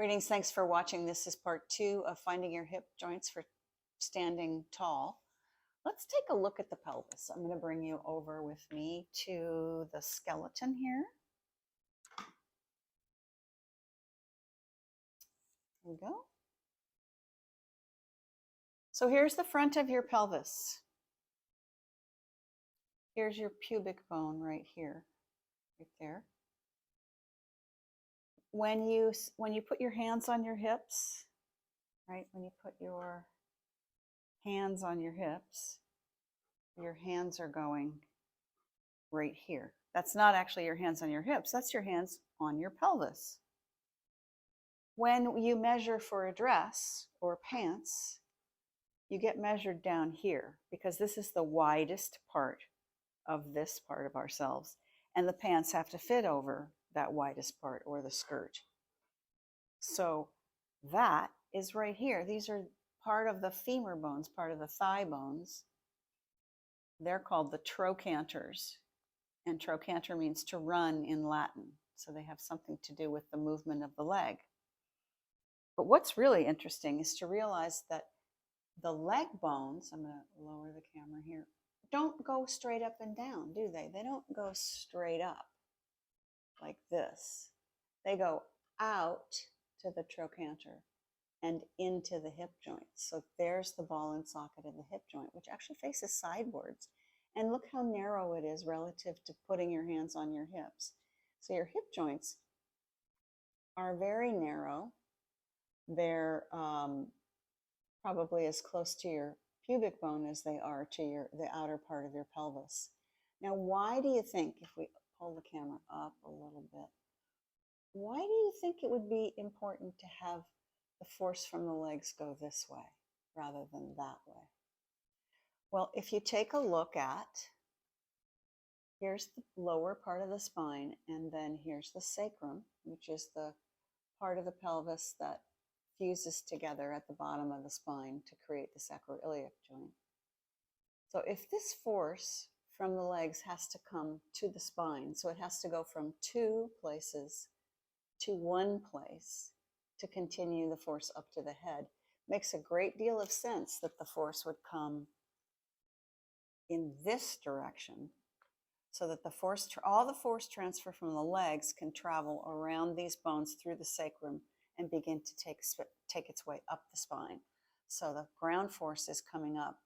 Greetings, thanks for watching. This is part 2 of finding your hip joints for standing tall. Let's take a look at the pelvis. I'm going to bring you over with me to the skeleton here. There we go. So here's the front of your pelvis. Here's your pubic bone right here, right there. When you put your hands on your hips, right? When you put your hands on your hips, your hands are going right here. That's not actually your hands on your hips, that's your hands on your pelvis. When you measure for a dress or pants, you get measured down here because this is the widest part of this part of ourselves, and the pants have to fit over that widest part, or the skirt. So that is right here. These are part of the femur bones, part of the thigh bones. They're called the trochanters, and trochanter means to run in Latin. So they have something to do with the movement of the leg. But what's really interesting is to realize that the leg bones, I'm going to lower the camera here, don't go straight up and down, do they? They don't go straight up like this. They go out to the trochanter and into the hip joint. So there's the ball and socket of the hip joint, which actually faces sidewards. And look how narrow it is relative to putting your hands on your hips. So your hip joints are very narrow. They're probably as close to your pubic bone as they are to the outer part of your pelvis. Now, why do you think, if we pull the camera up a little bit, why do you think it would be important to have the force from the legs go this way rather than that way? Well, if you take a look at, here's the lower part of the spine, and then here's the sacrum, which is the part of the pelvis that fuses together at the bottom of the spine to create the sacroiliac joint. So if this force from the legs has to come to the spine, so it has to go from two places to one place to continue the force up to the head, makes a great deal of sense that the force would come in this direction, so that the force, all the force transfer from the legs can travel around these bones through the sacrum and begin to take its way up the spine. So the ground force is coming up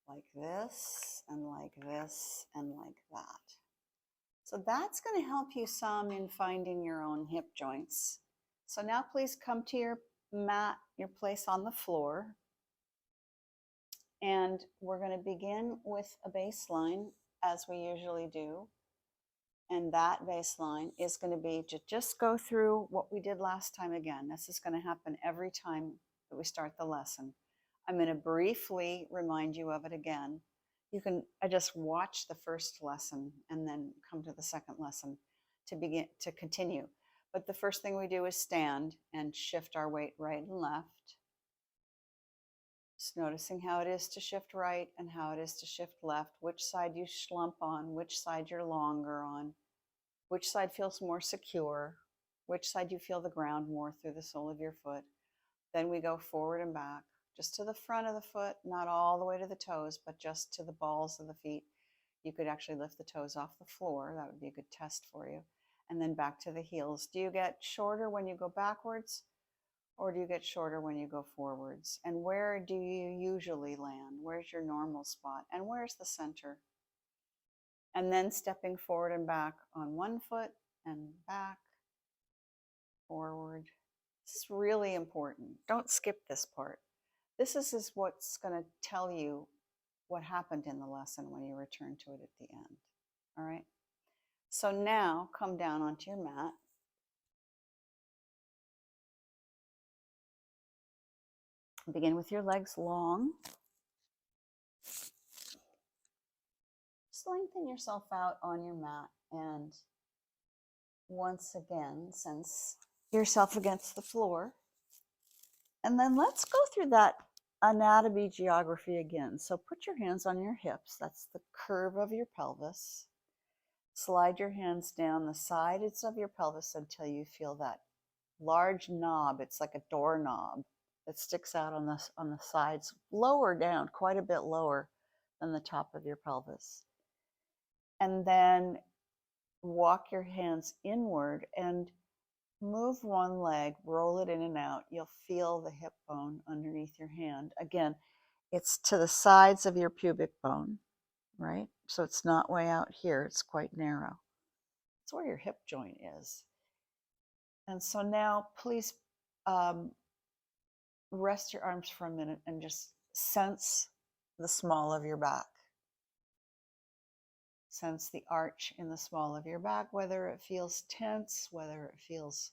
like this and like this and like that. So that's going to help you some in finding your own hip joints. So now please come to your mat, your place on the floor. And we're going to begin with a baseline, as we usually do. And that baseline is going to be to just go through what we did last time again. This is going to happen every time that we start the lesson. I'm going to briefly remind you of it again. You can just watch the first lesson and then come to the second lesson to continue. But the first thing we do is stand and shift our weight right and left. Just noticing how it is to shift right and how it is to shift left, which side you slump on, which side you're longer on, which side feels more secure, which side you feel the ground more through the sole of your foot. Then we go forward and back, just to the front of the foot, not all the way to the toes, but just to the balls of the feet. You could actually lift the toes off the floor. That would be a good test for you. And then back to the heels. Do you get shorter when you go backwards, or do you get shorter when you go forwards? And where do you usually land? Where's your normal spot? And where's the center? And then stepping forward and back on one foot and back, forward. This is really important. Don't skip this part. This is what's going to tell you what happened in the lesson when you return to it at the end. All right? So now come down onto your mat. Begin with your legs long. Just lengthen yourself out on your mat, and once again, sense yourself against the floor. And then let's go through that anatomy geography again. So put your hands on your hips. That's the curve of your pelvis. Slide your hands down the sides of your pelvis until you feel that large knob. It's like a doorknob that sticks out on the sides, lower down, quite a bit lower than the top of your pelvis. And then walk your hands inward and move one leg, roll it in and out. You'll feel the hip bone underneath your hand. Again, it's to the sides of your pubic bone, right? So it's not way out here, it's quite narrow. It's where your hip joint is. And so now please rest your arms for a minute and just sense the small of your back. Sense the arch in the small of your back, whether it feels tense, whether it feels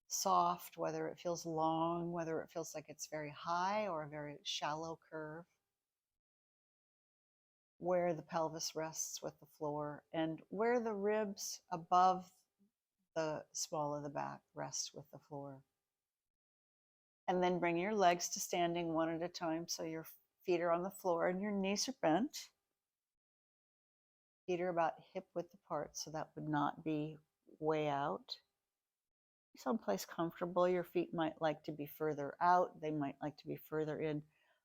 soft, whether it feels long, whether it feels like it's very high or a very shallow curve, where the pelvis rests with the floor, and where the ribs above the small of the back rest with the floor. And then bring your legs to standing one at a time so your feet are on the floor and your knees are bent. Feet are about hip width apart, so that would not be way out. Someplace comfortable. Your feet might like to be further out. They might like to be further in.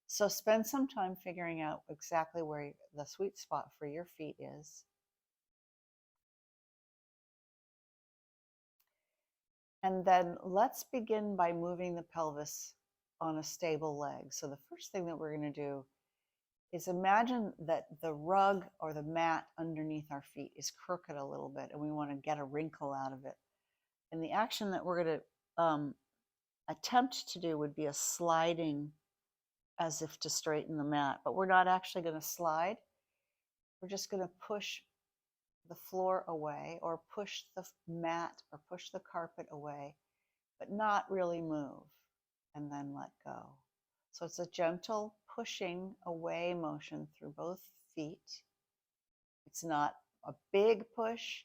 So spend some time figuring out exactly where the sweet spot for your feet is. And then let's begin by moving the pelvis on a stable leg. So the first thing that we're going to do is imagine that the rug or the mat underneath our feet is crooked a little bit and we want to get a wrinkle out of it. And the action that we're going to attempt to do would be a sliding as if to straighten the mat, but we're not actually going to slide. We're just going to push the floor away or push the mat or push the carpet away, but not really move, and then let go. So it's a gentle pushing away motion through both feet. It's not a big push.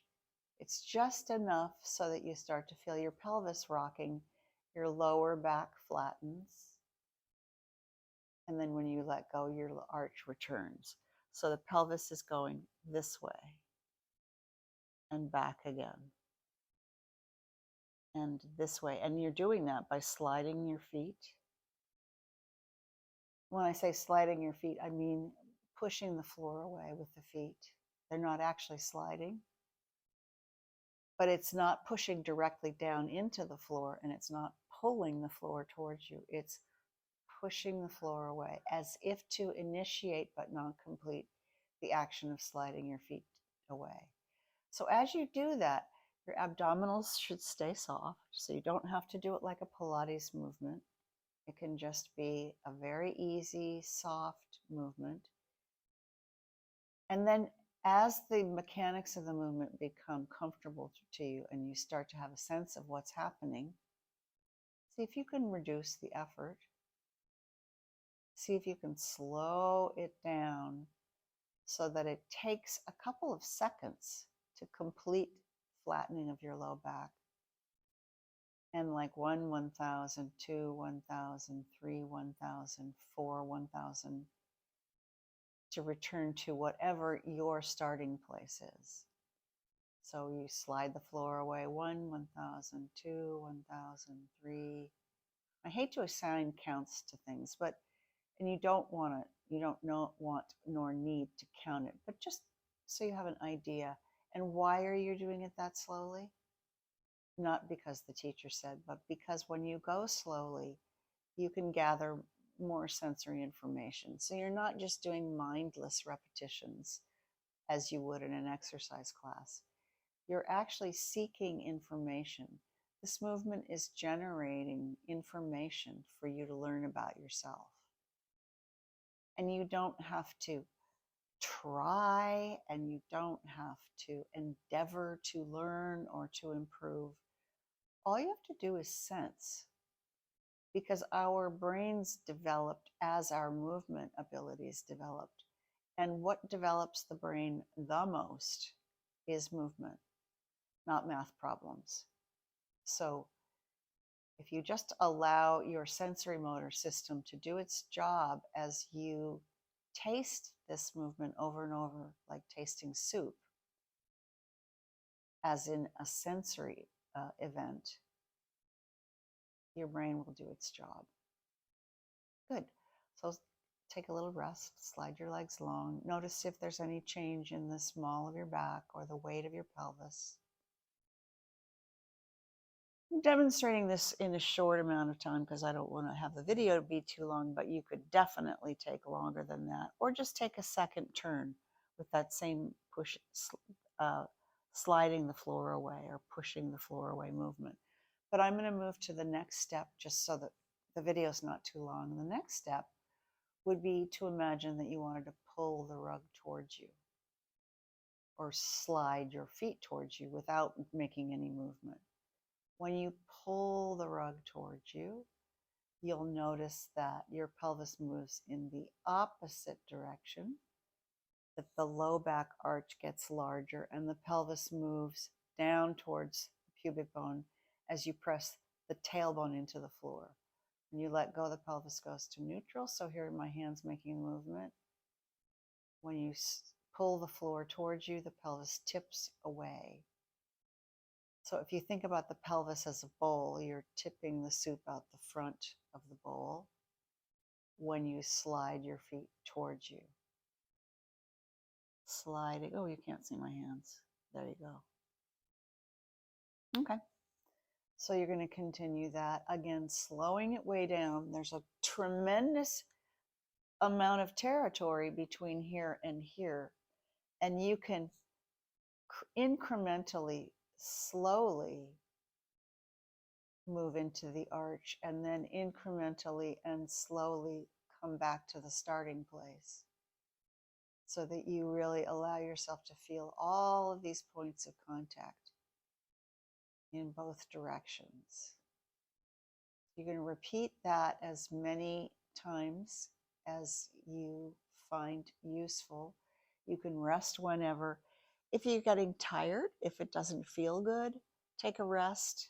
It's just enough so that you start to feel your pelvis rocking, your lower back flattens. And then when you let go, your arch returns. So the pelvis is going this way and back again and this way. And you're doing that by sliding your feet. When I say sliding your feet, I mean pushing the floor away with the feet. They're not actually sliding, but it's not pushing directly down into the floor, and it's not pulling the floor towards you. It's pushing the floor away as if to initiate but not complete the action of sliding your feet away. So as you do that, your abdominals should stay soft, so you don't have to do it like a Pilates movement. It can just be a very easy, soft movement. And then as the mechanics of the movement become comfortable to you and you start to have a sense of what's happening, see if you can reduce the effort. See if you can slow it down so that it takes a couple of seconds to complete flattening of your low back. And like 1, 1,000, 2, 1,000, 3, 1,000, 4, 1,000, to return to whatever your starting place is. So you slide the floor away, 1, 1,000, 2, 1,000, 3. I hate to assign counts to things, but and you don't want nor need to count it, but just so you have an idea. And why are you doing it that slowly? Not because the teacher said, but because when you go slowly, you can gather more sensory information. So you're not just doing mindless repetitions as you would in an exercise class. You're actually seeking information. This movement is generating information for you to learn about yourself. And you don't have to try, and you don't have to endeavor to learn or to improve. All you have to do is sense, because our brains developed as our movement abilities developed. And what develops the brain the most is movement, not math problems. So if you just allow your sensory motor system to do its job as you taste this movement over and over, like tasting soup, as in a sensory event, your brain will do its job. Good. So take a little rest, slide your legs long. Notice if there's any change in the small of your back or the weight of your pelvis. I'm demonstrating this in a short amount of time because I don't want to have the video be too long, but you could definitely take longer than that, or just take a second turn with that same push, sliding the floor away or pushing the floor away movement. But I'm going to move to the next step just so that the video is not too long. The next step would be to imagine that you wanted to pull the rug towards you or slide your feet towards you without making any movement. When you pull the rug towards you, you'll notice that your pelvis moves in the opposite direction, that the low back arch gets larger and the pelvis moves down towards the pubic bone as you press the tailbone into the floor. When you let go, the pelvis goes to neutral. So here are my hands making a movement. When you pull the floor towards you, the pelvis tips away. So if you think about the pelvis as a bowl, you're tipping the soup out the front of the bowl when you slide your feet towards you. Sliding. Oh, you can't see my hands. There you go. Okay. So you're going to continue that. Again, slowing it way down. There's a tremendous amount of territory between here and here. And you can incrementally, slowly move into the arch and then incrementally and slowly come back to the starting place so that you really allow yourself to feel all of these points of contact in both directions. You're going to repeat that as many times as you find useful. You can rest whenever. If you're getting tired, if it doesn't feel good, take a rest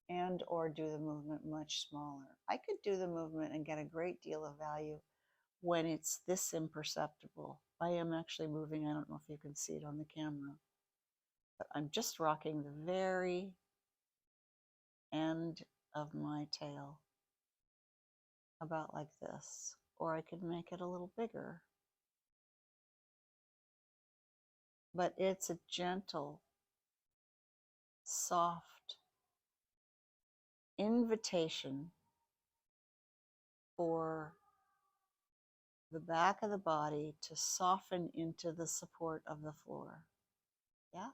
and or do the movement much smaller. I could do the movement and get a great deal of value when it's this imperceptible. I am actually moving. I don't know if you can see it on the camera, but I'm just rocking the very end of my tail, about like this, or I could make it a little bigger. But it's a gentle, soft invitation for the back of the body to soften into the support of the floor. Yeah?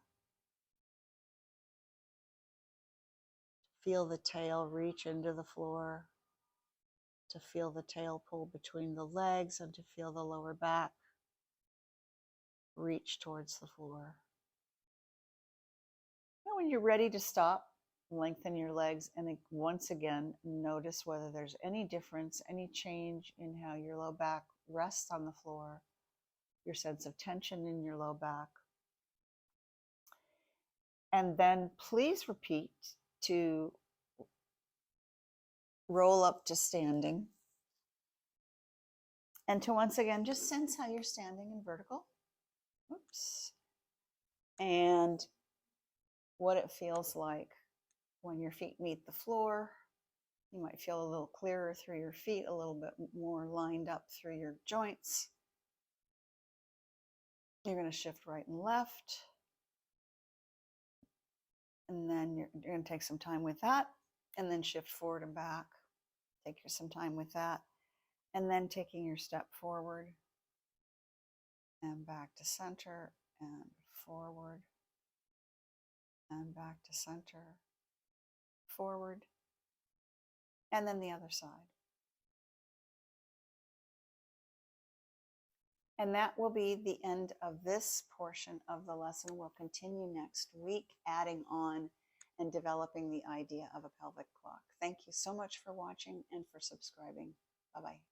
Feel the tail reach into the floor, to feel the tail pull between the legs, and to feel the lower back reach towards the floor. Now when you're ready to stop, lengthen your legs and once again notice whether there's any difference, any change in how your low back rests on the floor, your sense of tension in your low back. And then please repeat to roll up to standing and to once again just sense how you're standing in vertical. Oops. And what it feels like when your feet meet the floor. You might feel a little clearer through your feet, a little bit more lined up through your joints. You're going to shift right and left. And then you're going to take some time with that. And then shift forward and back. Take some time with that. And then taking your step forward and back to center and forward and back to center, forward, and then the other side. And that will be the end of this portion of the lesson. We'll continue next week, adding on and developing the idea of a pelvic clock. Thank you so much for watching and for subscribing. Bye-bye.